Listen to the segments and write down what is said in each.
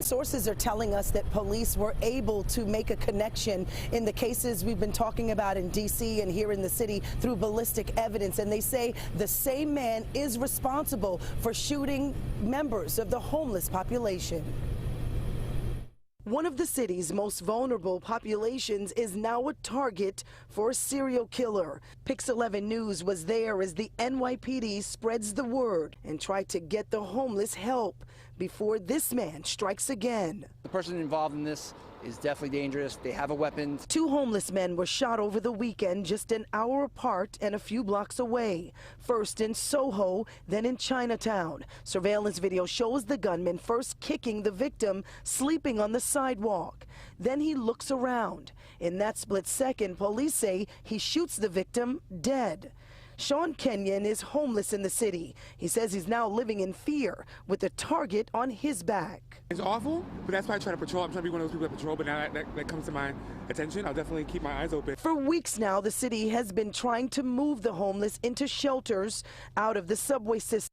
Sources are telling us that police were able to make a connection in the cases we've been talking about in D.C. and here in the city through ballistic evidence, and they say the same man is responsible for shooting members of the homeless population. One of the city's most vulnerable populations is now a target for a serial killer. Pix 11 News was there as the NYPD spreads the word and tried to get the homeless help before this man strikes again. The person involved in this is definitely dangerous. They have a weapon. Two homeless men were shot over the weekend just an hour apart and a few blocks away. First in Soho, then in Chinatown. Surveillance video shows the gunman first kicking the victim sleeping on the sidewalk. Then he looks around. In that split second, police say he shoots the victim dead. SHAWN KENYON is homeless in the city. He says he's now living in fear with a target on his back. It's awful, but that's why I try to patrol. I'm trying to be one of those people that patrol, but now that comes to my attention, I'll definitely keep my eyes open. For weeks now, the city has been trying to move the homeless into shelters out of the subway system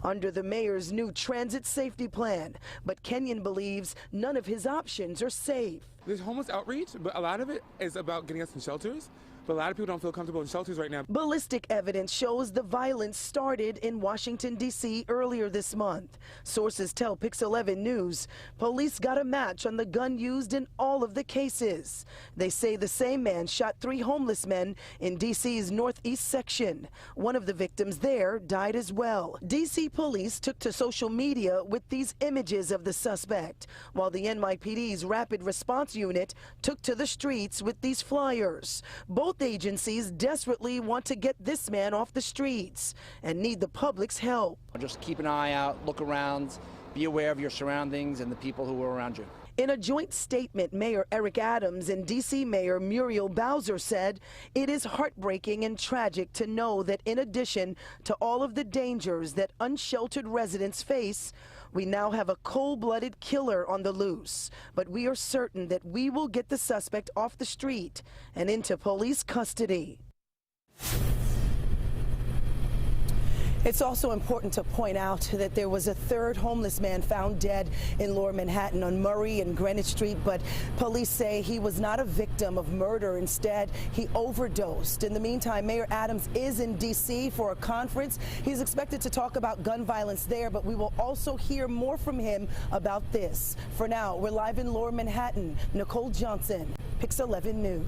under the mayor's new transit safety plan. But Kenyon believes none of his options are safe. There's homeless outreach, but a lot of it is about getting us in shelters. But a lot of people don't feel comfortable in shelters right now. Ballistic evidence shows the violence started in Washington, D.C. earlier this month. Sources tell Pix 11 News police got a match on the gun used in all of the cases. They say the same man shot 3 homeless men in D.C.'s northeast section. One of the victims there died as well. D.C. police took to social media with these images of the suspect, while the NYPD's Rapid Response Unit took to the streets with these flyers. Both agencies desperately want to get this man off the streets and need the public's help. Just keep an eye out, look around, be aware of your surroundings and the people who are around you. In a joint statement, Mayor Eric Adams and D.C. Mayor Muriel Bowser said it is heartbreaking and tragic to know that in addition to all of the dangers that unsheltered residents face, we now have a cold-blooded killer on the loose. But we are certain that we will get the suspect off the street and into police custody. It's also important to point out that there was a third homeless man found dead in Lower Manhattan on Murray and Greenwich Street, but police say he was not a victim of murder. Instead, he overdosed. In the meantime, Mayor Adams is in D.C. for a conference. He's expected to talk about gun violence there, but we will also hear more from him about this. For now, we're live in Lower Manhattan. Nicole Johnson, Pix 11 News.